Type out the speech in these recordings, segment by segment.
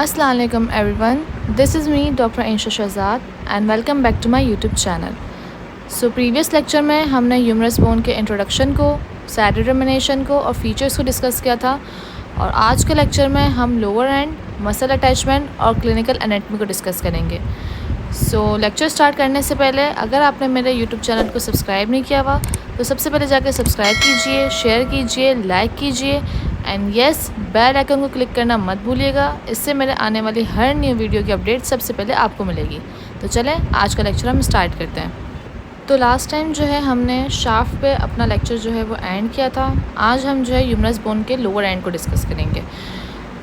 अस्सलाम वालेकुम everyone, this is me doctor Insha Shahzad and welcome back to my YouTube channel. So previous lecture में हमने humerus bone के introduction को, साइड डिटर्मिनेशन को और फीचर्स को डिस्कस किया था। और आज के लेक्चर में हम लोअर एंड, मसल अटैचमेंट और क्लिनिकल एनाटमी को डिस्कस करेंगे। सो लेक्चर स्टार्ट करने से पहले अगर आपने मेरे यूट्यूब चैनल को सब्सक्राइब नहीं किया हुआ तो सबसे पहले जाकर सब्सक्राइब कीजिए, शेयर कीजिए, लाइक कीजिए एंड येस बेल आइकन को क्लिक करना मत भूलिएगा। इससे मेरे आने वाली हर न्यू वीडियो की अपडेट सबसे पहले आपको मिलेगी। तो चलें आज का लेक्चर हम स्टार्ट करते हैं। तो लास्ट टाइम जो है हमने शाफ्ट पे अपना लेक्चर जो है वो एंड किया था। आज हम जो है ह्यूमरस बोन के लोअर एंड को डिस्कस करेंगे।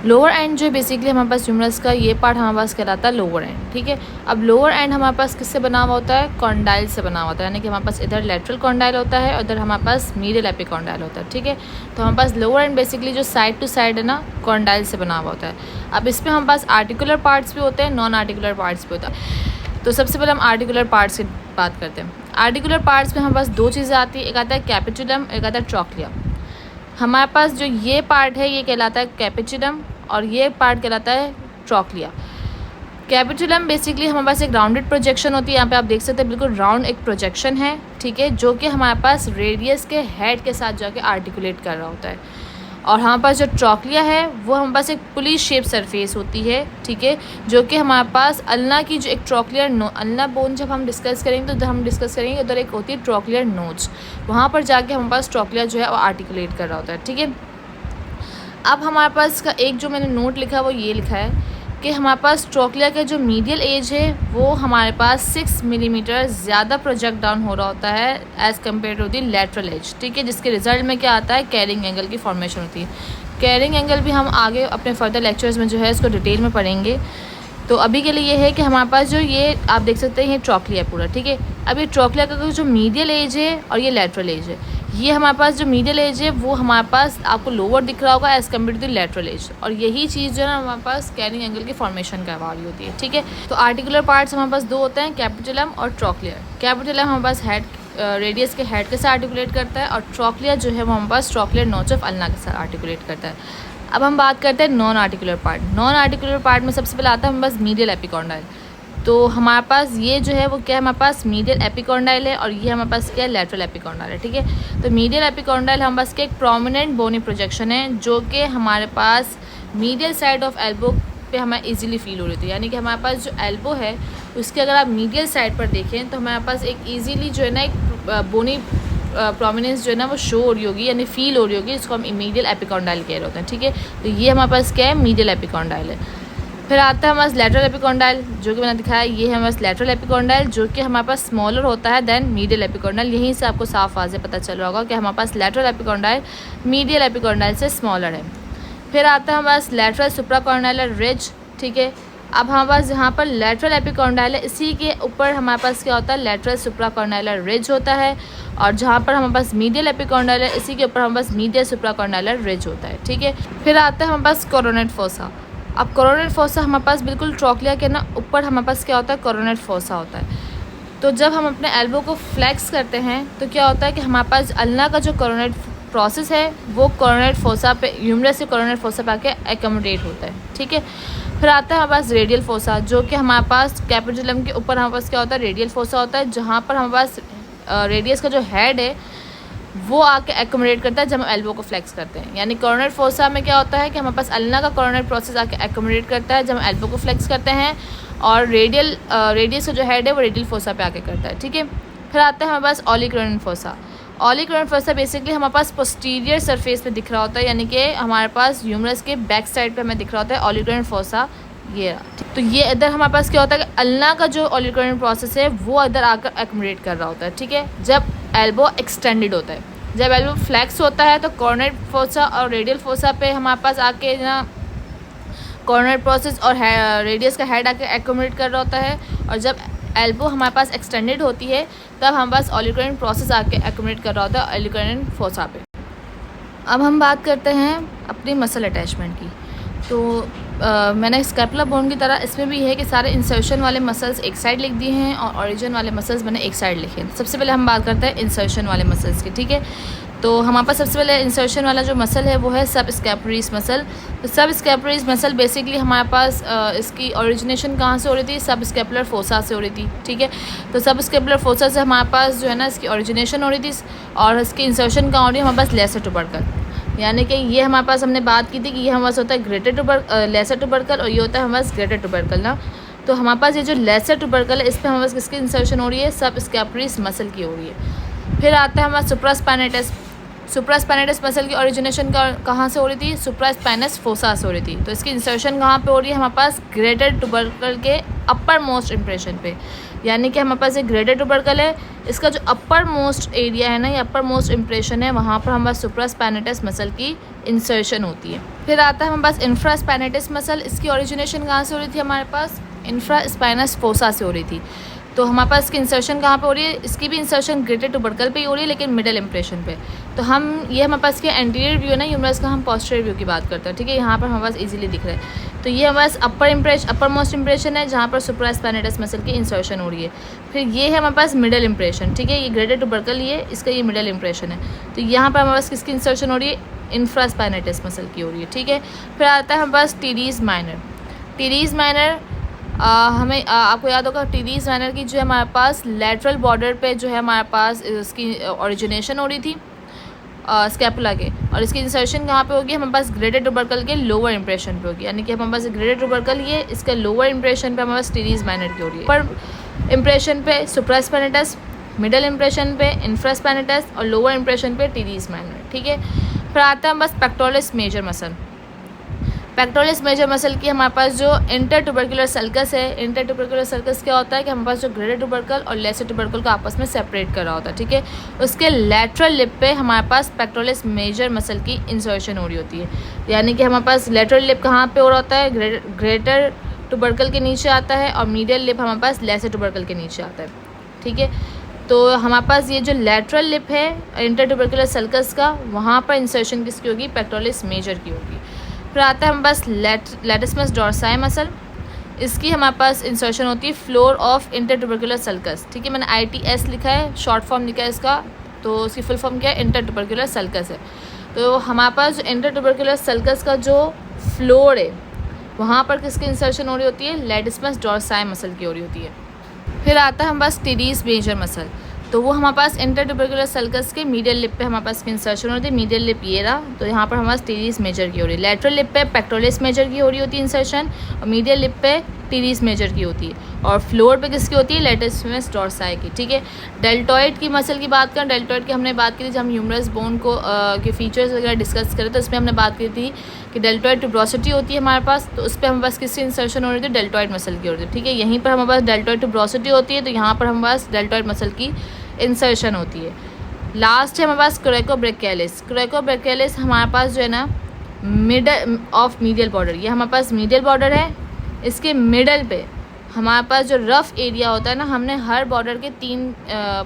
लोअर एंड जो है बेसिकली हमारे पास ह्यूमरस का ये पार्ट हमारे पास कहलाता है लोअर एंड, ठीक है। अब लोअर एंड हमारे पास किससे बना हुआ होता है? कॉन्डाइल से बना हुआ होता है, यानी कि हमारे पास इधर लेटरल कॉन्डाइल होता है और इधर हमारे पास मीडियल एपिकॉन्डाइल होता है, ठीक है। तो हमारे पास लोअर एंड बेसिकली जो साइड टू साइड है ना, कॉन्डाइल से बना हुआ होता है। अब इसमें हमारे पास आर्टिकुलर पार्ट्स भी होते हैं, नॉन आर्टिकुलर पार्ट्स भी होता है। तो सबसे पहले हम आर्टिकुलर पार्ट्स की बात करते हैं। आर्टिकुलर पार्ट्स में हमारे पास दो चीज़ें आती है, एक आता है कैपिचुलम, एक आता है ट्रॉक्लिया। हमारे पास जो ये पार्ट है ये कहलाता है कैपिचुलम और ये पार्ट कहलाता है ट्रॉक्लिया। कैपिचुलम बेसिकली हमारे पास एक राउंडेड प्रोजेक्शन होती है, यहाँ पे आप देख सकते हैं बिल्कुल राउंड एक प्रोजेक्शन है, ठीक है, जो कि हमारे पास रेडियस के हेड के साथ जाके आर्टिकुलेट कर रहा होता है। और हमारे पास जो ट्रॉक्लिया है वो हमारे पास एक पुली शेप सरफेस होती है, ठीक है, जो कि हमारे पास अल्ना की जो एक ट्रॉक्लियर अल्ना बोन जब हम डिस्कस करेंगे तो उधर हम डिस्कस करेंगे उधर एक होती है ट्रॉक्लियर नोच, वहाँ पर जाके हमारे पास ट्रॉक्लिया जो है वो आर्टिकुलेट कर रहा होता है, ठीक है। अब हमारे पास का एक जो मैंने नोट लिखा है वो ये लिखा है कि हमारे पास ट्रॉक्लिया का जो मीडियल एज है वो हमारे पास 6 मिलीमीटर ज़्यादा प्रोजेक्ट डाउन हो रहा होता है as compare to the lateral edge, ठीक है, जिसके रिजल्ट में क्या आता है? कैरिंग एंगल की फॉर्मेशन होती है। कैरिंग एंगल भी हम आगे अपने फर्दर लेक्चर्स में जो है इसको डिटेल में पढ़ेंगे। तो अभी के लिए ये है कि हमारे पास जो ये आप देख सकते हैं ये ट्रॉक्लिया पूरा, ठीक है। अब ये ट्रॉक्लिया का जो मीडियल एज है और ये लेटरल एज है, ये हमारे पास जो मीडियल एज है वो हमारे पास आपको लोअर दिख रहा होगा as compare to the lateral edge, और यही चीज़ जो है ना हमारे पास कैरिंग एंगल की फॉर्मेशन करवा रही होती है, ठीक है। तो आर्टिकुलर पार्ट्स हमारे पास दो होते हैं, कैपिटुलम और ट्रॉक्लियर। कैपिटुलम हमारे पास हेड रेडियस के हेड के साथ आर्टिकुलेट करता है और ट्रॉक्लियर जो है वो हमारे पास ट्रॉक्लियर नोच ऑफ अल्ना के साथ आर्टिकुलेट करता है। अब हम बात करते हैं non articular part. Non articular part में सबसे पहले आता है हमारे पास मीडियल एपिकॉन्डाइल। तो हमारे पास ये जो है वो क्या है? हमारे पास मीडियल एपिकॉन्डाइल है और ये हमारे पास क्या है? लेटरल एपिकॉन्डाइल है, ठीक है। तो मीडियल एपिकॉन्डाइल हमारे पास क्या एक प्रोमिनेंट बोनी प्रोजेक्शन है जो कि हमारे पास मीडियल साइड ऑफ एल्बो पे हमें इजीली फील हो रही थी, यानी कि हमारे पास जो एल्बो है उसके अगर आप मीडियल साइड पर देखें तो हमारे पास एक ईजीली जो है ना एक बोनी प्रोमिनेंस जो है ना वो शो हो रही होगी, यानी फील हो रही होगी, इसको हम मीडियल एपिकॉन्डाइल कह रहे होते हैं, ठीक है। तो ये हमारे पास क्या है? मीडियल एपिकॉन्डाइल है। फिर आता है हमारे पास लेटरल एपिकॉन्डाइल, जो कि मैंने दिखाया, ये है हमारे पास लेटरल एपिकॉन्डाइल जो कि हमारे पास स्मॉलर होता है देन मीडियल एपिकॉन्डाइल। यहीं से आपको साफ वाज़ेह पता चल रहा होगा कि हमारे पास लेटरल एपिकॉन्डाइल मीडियल एपिकॉन्डाइल से स्मॉलर है। फिर आता है हमारे पास लेटरल सुप्राकॉर्डाइलर रिज, ठीक है। अब हमारे पास यहाँ पर लेटरल एपिकॉन्डाइल है, इसी के ऊपर हमारे पास क्या होता है? लेटरल सुप्राकॉर्डाइलर रिज होता है, और जहाँ पर हमारे पास मीडियल एपिकॉन्डाइल है इसी के ऊपर हमारे पास मीडियल सुप्राकॉर्डाइलर रिज होता है, ठीक है। फिर आता है हमारे पास कोरोनेट फोसा। अब कोरोनेट फोसा हमारे पास बिल्कुल ट्रॉक्लिया के ना ऊपर हमारे पास क्या होता है? कोरोनेट फोसा होता है। तो जब हम अपने एल्बो को फ्लेक्स करते हैं तो क्या होता है कि हमारे पास अल्ना का जो कोरोनेट प्रोसेस है वो कोरोनेट फोसा पे, ह्यूमरस से कोरोनेट फोसा पे आके एकोमोडेट होता है, ठीक है। फिर आता है हमारे पास रेडियल फोसा, जो कि हमारे पास कैपिटुलम के ऊपर हमारे पास क्या होता है? रेडियल फोसा होता है, जहाँ पर हमारे पास रेडियस का जो हेड है वो आके एकोमोडेट करता है जब हम एल्बो को फ्लेक्स करते हैं। यानी कोरोनेट फोसा में क्या होता है कि हमारे पास अल्ना का कोरोनेट प्रोसेस आके एकोमोडेट करता है जब हम एल्बो को फ्लेक्स करते हैं, और रेडियस का जो हेड है वो रेडियल फोसा पे आके करता है, ठीक है। फिर आता है हमारे पास ऑलिकोरोनेट फोसा। ऑलिकोरोनेट फोसा बेसिकली हमारे पास पोस्टीरियर सरफेस पे दिख रहा होता है, यानी कि हमारे पास ह्यूमरस के बैक साइड पे हमें दिख रहा होता है ऑलिकोरोनेट फोसा, ये रहा। तो ये इधर हमारे पास क्या होता है कि अल्ना का जो ऑलिकोरोनेट प्रोसेस है वो इधर आकर एकोमोडेट कर रहा होता है, ठीक है, जब एल्बो एक्सटेंडेड होता है। जब एल्बो फ्लेक्स होता है तो कोरोनेट फोसा और रेडियल फोसा पे हमारे पास आके ना कोरोनेट प्रोसेस और रेडियस का हेड आके एकोमोडेट कर रहा होता है, और जब एल्बो हमारे पास एक्सटेंडेड होती है तब हमारे पास ऑलिकोरोनेट प्रोसेस आके एकोमोडेट कर रहा होता है ऑलिकोरोनेट फोसा पे। अब हम बात करते हैं अपनी मसल अटैचमेंट की। तो मैंने स्कैपुला बोन की तरह इसमें भी है कि सारे इंसर्शन वाले मसल्स एक साइड लिख दिए हैं और ओरिजिन वाले मसल्स मैंने एक साइड लिखे हैं। सबसे पहले हम बात करते हैं इंसर्शन वाले मसल्स की, ठीक है। तो हमारे पास सबसे पहले इंसर्शन वाला जो मसल है वो है सब स्कैपुलरीज मसल। तो सब स्कैपुलरीज मसल बेसिकली हमारे पास इसकी ओरिजिनेशन कहाँ से हो रही थी, सब स्कैपुलर फोसा से हो रही थी, ठीक है। तो सब स्कैपुलर फोसा से हमारे पास जो है ना इसकी ओरिजिनेशन हो रही थी और इसकी इंसर्शन कहाँ हो रही है, हमारे पास लेसर ट्यूबरकल, यानी कि ये हमारे पास हमने बात की थी कि ये हमारे पास होता है ग्रेटर लेसर ट्यूबरकल और ये होता है हमारे पास ग्रेटर ट्यूबरकल ना। तो हमारे पास ये जो लेसर ट्यूबरकल है इस पर हमारे पास किसकी इंसर्शन हो रही है, सब स्कैपुलरीज मसल की हो रही है। फिर आता है हमारा सुप्रास्पाइनेटस। सुप्रास्पाइनेटस मसल की ओरिजिनेशन कहाँ से हो रही थी, सुप्रास्पाइनस फोसा से हो रही थी। तो इसकी इंसर्शन कहाँ पे हो रही है, हमारे पास ग्रेटर ट्यूबरकल के अपर मोस्ट इम्प्रेशन पे, यानी कि हमारे पास एक ग्रेटर ट्यूबरकल है, इसका जो अपर मोस्ट एरिया है ना, ये अपर मोस्ट इम्प्रेशन है, वहाँ पर हमारे पास सुप्रास्पाइनेटस मसल की इंसर्शन होती है। फिर आता है हमारे पास इंफ्रास्पाइनेटस मसल। इसकी ओरिजिनेशन कहाँ से हो रही थी, हमारे पास इंफ्रास्पाइनस फोसा से हो रही थी। तो हमारे पास इसकी इंसर्शन कहाँ पे हो रही है, इसकी भी इंसर्शन ग्रेटर ट्यूबरकल पे ही हो रही है लेकिन मिडल इंप्रेशन पे। तो हम ये हमारे पास के एंटीरियर व्यू है ना ह्यूमरस का, हम पोस्टीरियर व्यू की बात करते हैं, ठीक है। यहाँ पर हमारे पास इजीली दिख रहा है। तो ये हमारे पास अपर मोस्ट इंप्रेशन है जहाँ पर सुप्रास्पाइनेटस मसल की इंसर्शन हो रही है। फिर ये है हमारे पास मिडल इंप्रेशन, ठीक है। ये ग्रेटर ट्यूबरकल ये इसका ये मिडल इंप्रेशन है। तो यहाँ पर हमारे पास किसकी इंसर्शन हो रही है, इंफ्रास्पाइनेटस मसल की हो रही है, ठीक है। फिर आता है हमारे पास टीरीज माइनर। टीरीज माइनर आपको याद होगा, टीरीज माइनर की जो है हमारे पास लेटरल बॉर्डर पे जो है हमारे पास इसकी ओरिजिनेशन हो रही थी स्कैपुला के, और इसकी इंसर्शन कहाँ पे होगी, हमारे पास ग्रेटर ट्यूबरकल के लोअर इंप्रेशन पे होगी, यानी कि हमारे पास ग्रेटर ट्यूबरकल ये इसका लोअर इंप्रेशन पे हमारे पास टीरीज माइनर की हो रही है। पर इंप्रेशन पे सुप्रास्पाइनेटस, मिडल इंप्रेशन पे इंफ्रास्पाइनेटस और लोअर इंप्रेशन पे टीरीज माइनर, ठीक है। फिर आता है बस pectoralis major muscle. Pectoralis major muscle की हमारे पास जो इंटर ट्यूबरकुलर सर्कस है, इंटर ट्यूबरकुलर सर्कस क्या होता है कि हमारे पास जो ग्रेटर ट्यूबरकल और लेसर ट्यूबरकल को आपस में सेपरेट कर रहा होता है, ठीक है। उसके लेटरल लिप पे हमारे पास पेक्टोरलिस मेजर मसल की इंसर्शन हो रही होती है, यानी कि हमारे पास लेटरल लिप कहाँ पे हो रहा होता है, ग्रेटर ट्यूबरकल के नीचे आता है, और मीडियल लिप हमारे पास लेसर ट्यूबरकल के नीचे आता है, ठीक है। तो हमारे पास ये जो लेटरल लिप है इंटर ट्यूबरकुलर सर्कस का, वहाँ पर इंसर्शन किसकी होगी, पेक्टोरलिस मेजर की होगी। फिर आता है हमारे पास लैटिस्मस डोर्साई मसल। इसकी हमारे पास इंसर्शन होती है floor of intertubercular circus, ठीक है। मैंने ITS लिखा है, शॉर्ट फॉर्म लिखा है इसका, तो उसकी फुल फॉर्म क्या है, इंटर ट्यूबरकुलर सर्कस है। तो हमारे पास जो इंटर ट्यूबरकुलर सर्कस का जो फ्लोर है वहाँ पर किसकी इंसर्शन हो रही होती है, लैटिस्मस डोर्साई मसल की हो रही होती है। फिर आता है हमारे पास टीरीज मेजर मसल। तो वो हमारे पास इंटर ट्यूबरकुलर सर्कस के मीडियल लिप पे हमारे पास इंसर्शन होती है। मीडियल लिप ये रहा, तो यहाँ पर हमारे पास टीरीज मेजर की हो रही है। लेटरल लिप पे पेक्टोरलिस मेजर की हो रही होती है इंसर्शन, और मीडियल लिप पे टीरीज मेजर की होती है, और फ्लोर पे किसकी होती है, लैटिस्मस डोर्साई की, ठीक है। डेल्टॉइड की मसल की बात करें, डेल्टॉइड की हमने बात की थी जब हम ह्यूमरस बोन को के फीचर्स वगैरह डिस्कस करें, तो उसमें हमने बात की थी कि डेल्टॉइड ट्यूब्रोसिटी होती है हमारे पास, तो उस पर हमारे पास किसकी इंसर्शन हो रही थी, डेल्टॉइड मसल की हो रही थी, ठीक है। यहीं पर हमारे पास डेल्टॉइड ट्यूब्रोसिटी होती है, तो यहाँ पर हमारे पास डेल्टॉइड मसल की इंसर्शन होती है। लास्ट है हमारे पास कोरेकोब्रैकियलिस। कोरेकोब्रैकियलिस हमारे पास जो है ना मिडल ऑफ मीडियल बॉर्डर, ये हमारे पास मीडियल बॉर्डर है, इसके मिडल पे हमारे पास जो रफ एरिया होता है ना, हमने हर बॉर्डर के 3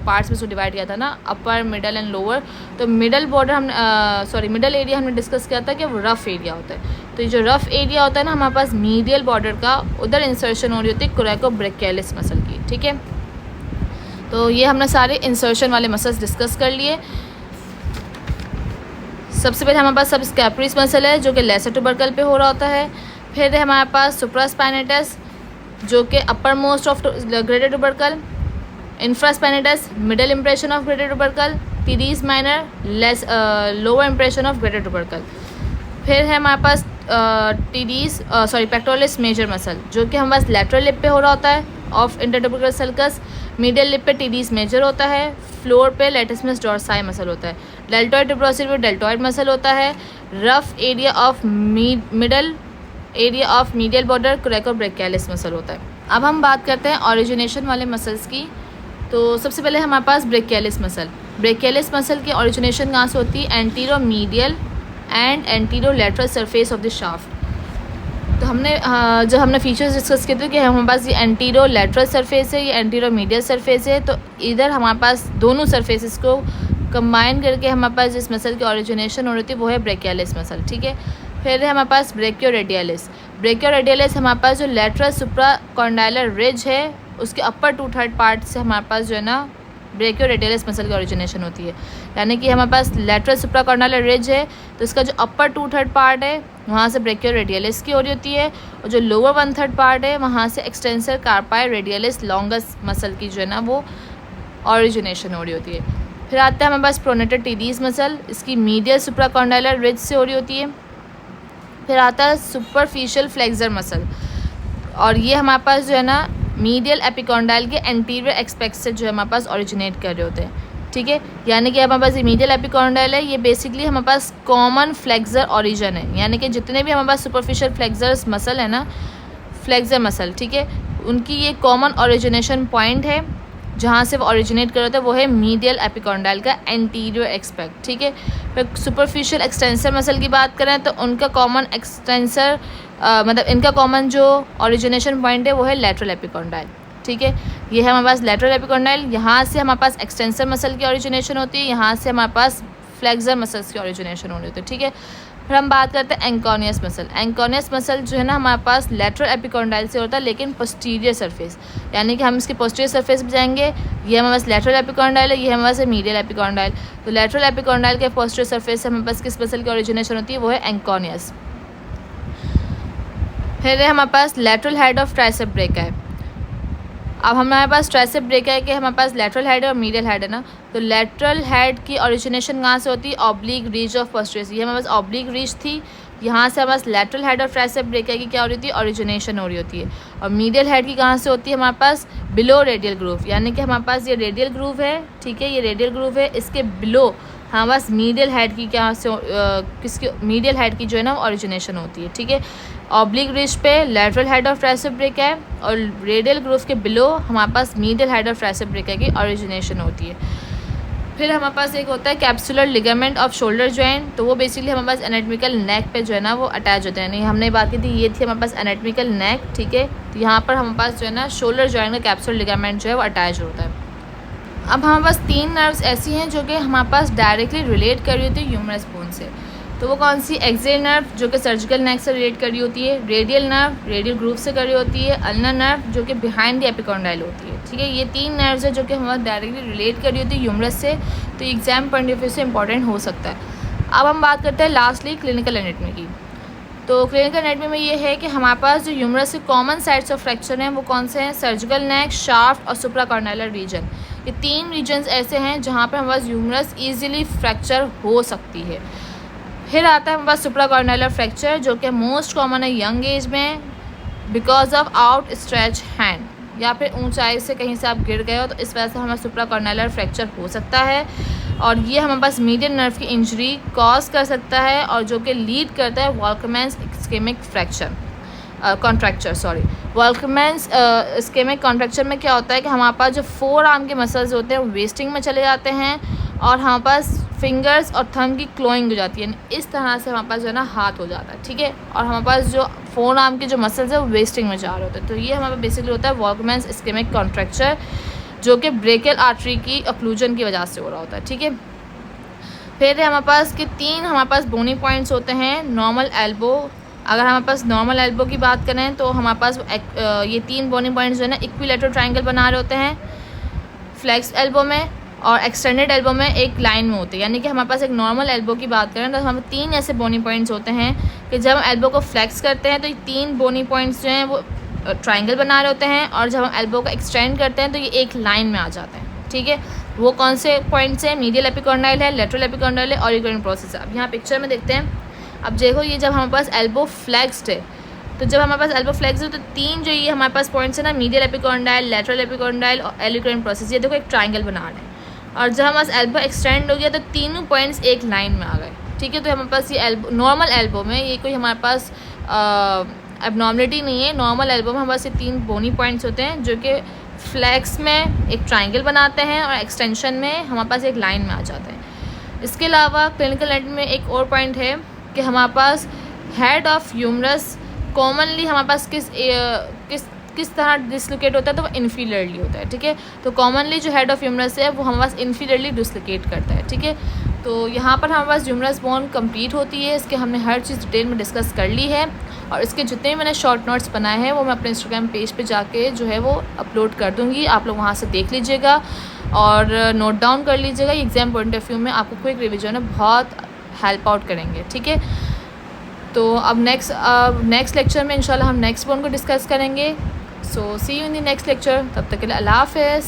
पार्ट्स में उसको डिवाइड किया था ना, अपर मिडल एंड लोअर। तो मिडल बॉर्डर मिडल एरिया हमने डिस्कस किया था कि वो रफ एरिया होता है। तो ये जो रफ एरिया होता है ना हमारे पास मीडियल बॉर्डर का, उधर इंसर्शन हो रही होती है कोरेकोब्रैकियलिस मसल की, ठीक है। तो ये हमने सारे इंसर्शन वाले मसल्स डिस्कस कर लिए। सबसे पहले हमारे पास सब स्कैपुलरीज मसल है जो कि लेसर ट्यूबरकल पे हो रहा होता है। फिर है हमारे पास सुप्रास्पाइनेटस जो कि upper most of greater tubercle, infraspinatus middle impression of greater tubercle, teres minor lower impression of greater tubercle. फिर है हमारे पास पेक्टोरलिस मेजर मसल जो कि हमारे पास लेटरल लिप पे हो रहा होता है of intertubercular sulcus, medial lip पे टीरीज मेजर होता है, फ्लोर पे लैटिस्मस डोर्साई मसल होता है, डेल्टॉइड ट्यूब्रोसिटी पे डेल्टॉइड मसल होता है, rough area of middle area of medial border coracobrachialis muscle होता है। अब हम बात करते हैं ओरिजिनेशन वाले मसल्स की। तो सबसे पहले हमारे पास ब्रैकियलिस मसल। ब्रैकियलिस मसल की ओरिजिनेशन कहाँ से होती है, antero medial and antero lateral surface of the shaft. तो हमने फीचर्स डिस्कस किए थे कि हमारे पास ये एंटीरो लेटरल सरफेस है, ये एंटीरो मीडियल सरफेस है। तो इधर हमारे पास दोनों सरफेसेस को कंबाइन करके हमारे पास जिस मसल की ओरिजिनेशन हो रही थी वो है ब्रैकियलिस मसल, ठीक है। फिर है हमारे पास ब्रैकियोरेडियलिस। ब्रैकियोरेडियलिस हमारे पास जो लेटरल सुप्राकॉन्डाइलर रिज है उसके अपर 2/3 पार्ट से हमारे पास जो है ना ब्रेकियोरेडियलिस मसल की ओरिजिनेशन होती है। यानी कि हमारे पास लेटरल सुप्राकॉर्डियल रिज है तो इसका जो अपर 2/3 पार्ट है वहाँ से ब्रेकियोरेडियलिस की हो रही होती है, और जो लोअर 1/3 पार्ट है वहाँ से एक्सटेंसर कार्पाई रेडियलिस लॉन्गस मसल की जो है ना वो ओरिजिनेशन हो रही होती है। फिर आता है हमारे पास प्रोनेटर टीडीज मसल, इसकी मीडियल सुप्राकॉर्डियल रिज से हो रही होती है। फिर आता है सुपरफिशियल फ्लेक्सर मसल, और ये हमारे पास जो है ना मीडियल एपिकॉन्डाइल के एंटीरियर एक्सपेक्ट से जो है हमारे पास ओरिजिनेट कर रहे होते हैं। ठीक है, यानी कि हमारे पास मीडियल एपिकॉन्डाइल है, ये बेसिकली हमारे पास कॉमन फ्लेक्सर ओरिजिन है। यानी कि जितने भी हमारे पास सुपरफिशियल फ्लेक्सर्स मसल है ना, फ्लेक्सर मसल, ठीक है, उनकी ये कॉमन ओरिजिनेशन पॉइंट है जहाँ से वो ओरिजिनेट कर रहे होते हैं, वो है मीडियल एपिकॉन्डाइल का एंटीरियर एक्सपेक्ट। ठीक है, फिर सुपरफिशियल एक्सटेंसर मसल की बात करें तो उनका कॉमन एक्सटेंसर मतलब इनका कॉमन जो ओरिजिनेशन पॉइंट है वो है लेटरल एपिकॉन्डाइल। ठीक है, ये है हमारे पास लेटरल एपिकॉन्डाइल, यहाँ से हमारे पास एक्सटेंसर मसल की ओरिजिनेशन होती है, यहाँ से हमारे पास फ्लेक्सर मसल्स की ओरिजिनेशन हो रही होती है। ठीक है, फिर हम बात करते हैं एंकोनियस मसल। एंकोनियस मसल जो है ना हमारे पास लेटरल एपिकॉन्डाइल से होता है लेकिन पोस्टीरियर सरफेस, यानी कि हम इसके पोस्टीरियर सरफेस पे जाएंगे। ये हमारे पास लेटरल एपिकॉन्डाइल है, ये हमारे पास मीडियल एपिकॉन्डाइल। तो लेटरल एपिकॉन्डाइल के पोस्टीरियर सरफेस से हमारे पास किस मसल की ओरिजिनेशन होती है, वो है एंकोनियस। फिर है हमारे पास लेटरल हेड ऑफ ट्राइसेप ब्रेका है। अब हमारे पास ट्राइसेप ब्रेका है कि हमारे पास लेटरल हेड है और मीडियल हेड है ना, तो लेटरल हेड की ओरिजिनेशन कहाँ से होती है, ऑब्लिक रीच ऑफ पोस्टीरियर। ये हमारे पास ऑब्लिक रीच थी, यहाँ से हमारे पास लेटरल हेड ऑफ ट्राइसेप ब्रेका की क्या हो रही होती है, ओरिजिनेशन हो रही होती है। और मीडियल हेड की कहाँ से होती है, हमारे पास बिलो रेडियल ग्रूव, यानी कि हमारे पास ये रेडियल ग्रूव है। ठीक है, ये रेडियल ग्रूव है, इसके बिलो हमारे पास मीडियल हेड की क्या से किसकी मीडियल हेड की जो है ना ओरिजिनेशन होती है। ठीक है, ऑब्लिक रिच पे लेटरल हेड ऑफ ट्राइसेप ब्रेका है और रेडियल ग्रूव के बिलो हमारे पास मीडियल हेड ऑफ ट्राइसेप ब्रेका की ओरिजिनेशन होती है। फिर हमारे पास एक होता है capsular ligament off shoulder joint, तो वो बेसिकली हमारे पास एनाटॉमिकल नेक पे जो है ना वो अटैच होते हैं। नहीं, हमने बात की थी, ये थी हमारे पास एनाटॉमिकल नेक। ठीक है, तो यहाँ पर हमारे पास जो है ना शोल्डर जॉइंट का कैप्सुलर लिगामेंट जो है वो अटैच होता है। अब हमारे पास 3 नर्व्स ऐसी हैं जो कि हमारे पास डायरेक्टली रिलेट कर रही होती है ह्यूमरस बोन से। तो वो कौन सी, एक्सियल नर्व जो कि सर्जिकल नेक से रिलेट कर रही होती है, रेडियल नर्व रेडियल ग्रूव से कर रही होती है, अल्नर नर्व जो कि बिहाइंड द एपिकॉन्डाइल होती है। ठीक है, ये 3 नर्व्स है जो कि हमारे डायरेक्टली रिलेट कर रही होती है ह्यूमरस से, तो एग्जाम पॉइंट ऑफ व्यू से इंपॉर्टेंट हो सकता है। अब हम बात करते हैं लास्टली क्लिनिकल एनाटॉमी की। तो क्लिनिकल एनाटॉमी में ये है कि हमारे पास जो ह्यूमरस के कॉमन साइट्स ऑफ फ्रैक्चर हैं वो कौन से हैं, सर्जिकल नेक, शाफ्ट और सुप्राकॉर्डियल रीजन। ये 3 रीजन्स ऐसे हैं जहाँ पर हमारे पास ह्यूमरस ईजिली फ्रैक्चर हो सकती है। फिर आता है हमारे पास सुप्राकॉर्डियल फ्रैक्चर जो कि मोस्ट कॉमन है यंग एज में because of out stretch hand, या फिर ऊंचाई से कहीं से आप गिर गए हो तो इस वजह से हमारा सुप्राकॉर्डियल फ्रैक्चर हो सकता है। और ये हमारे पास मीडियन नर्व की इंजरी कॉज कर सकता है और जो कि लीड करता है Volkmann's ischemic fracture contracture Volkmann's ischemic contracture में क्या होता है कि हमारे पास जो 4 आर्म के मसल्स होते हैं वो वेस्टिंग में चले जाते हैं और हमारे पास फिंगर्स और थंब की क्लोइंग हो जाती है। इस तरह से हमारे पास जो है ना हाथ हो जाता है। ठीक है, और हमारे पास जो 4 आर्म के जो मसल्स है वो वेस्टिंग में जा रहे होते हैं। तो ये हमारे बेसिकली होता है वॉल्कमैन्स इस्केमिक कॉन्ट्रैक्चर जो कि ब्रेकियल आर्टरी की ऑक्लूजन की वजह से हो रहा होता है। ठीक है, फिर हमारे पास कि 3 हमारे पास बोनी पॉइंट्स होते हैं। नॉर्मल एल्बो, अगर हमारे पास नॉर्मल एल्बो की बात करें तो हमारे पास ये 3 बोनी पॉइंट्स जो है ना इक्विलेटरल ट्रायंगल बना रहे होते हैं फ्लेक्स एल्बो में, और एक्सटेंडेड एल्बो में एक लाइन में होते हैं। यानी कि हमारे पास एक नॉर्मल एल्बो की बात करें तो हमें 3 ऐसे बोनी पॉइंट्स होते हैं कि जब हम एल्बो को फ्लेक्स करते हैं तो ये 3 बोनी पॉइंट्स जो हैं वो ट्रायंगल बना रहे होते हैं, और जब हम एल्बो को एक्सटेंड करते हैं तो ये एक लाइन में आ जाते हैं। ठीक है, वो कौन से पॉइंट्स हैं, मीडियल एपिकॉन्डाइल है, लेटरल एपिकॉन्डाइल है और ऑरिजिन प्रोसेस है। अब यहाँ पिक्चर में देखते हैं। अब देखो ये जब हमारे पास एल्बो फ्लेक्स्ड है, तो जब हमारे पास एल्बो फ्लेक्स है तो 3 जो ये हमारे पास पॉइंट्स है ना, मीडियल एपिकॉन्डाइल, लेटरल एपिकॉन्डाइल और एलिक्रेन प्रोसेस, ये देखो एक ट्रायंगल बना रहे हैं। और जब हमारे पास एल्बो एक्सटेंड हो गया तो तीनों पॉइंट्स एक लाइन में आ गए। ठीक है, तो हमारे पास ये एल्बो नॉर्मल एल्बो में ये कोई हमारे पास एबनॉर्मलिटी नहीं है। नॉर्मल एल्बो में हमारे पास ये 3 बोनी पॉइंट्स होते हैं जो कि फ्लेक्स में एक ट्रायंगल बनाते हैं और एक्सटेंशन में हमारे पास एक लाइन में आ जाते हैं। इसके अलावा क्लिनिकल एनाटॉमी में एक और पॉइंट है कि हमारे पास हेड ऑफ ह्यूमरस कॉमनली हमारे पास किस तरह डिसलोकेट होता है, तो वो इन्फीरियरली होता है। ठीक है, तो कॉमनली जो हेड ऑफ ह्यूमरस है वो हमारे पास इन्फीरियरली डिसलोकेट करता है। ठीक है, तो यहाँ पर हमारे पास ह्यूमरस बोन कंप्लीट होती है। इसके हमने हर चीज़ डिटेल में डिस्कस कर ली है, और इसके जितने भी मैंने शॉर्ट नोट्स बनाए हैं वो मैं अपने इंस्टाग्राम पेज पे जाके जो है वो अपलोड कर दूँगी, आप लोग वहाँ से देख लीजिएगा। और नोट डाउन कर लीजिएगा, एग्ज़ाम पॉइंट ऑफ व्यू में आपको क्विक रिविजन में बहुत हेल्प आउट करेंगे, ठीक है। तो अब नेक्स्ट लेक्चर में इंशाल्लाह हम नेक्स्ट पॉइंट को डिस्कस करेंगे। So see you in the next lecture, तब तक के लिए अल्लाह हाफ़िज़।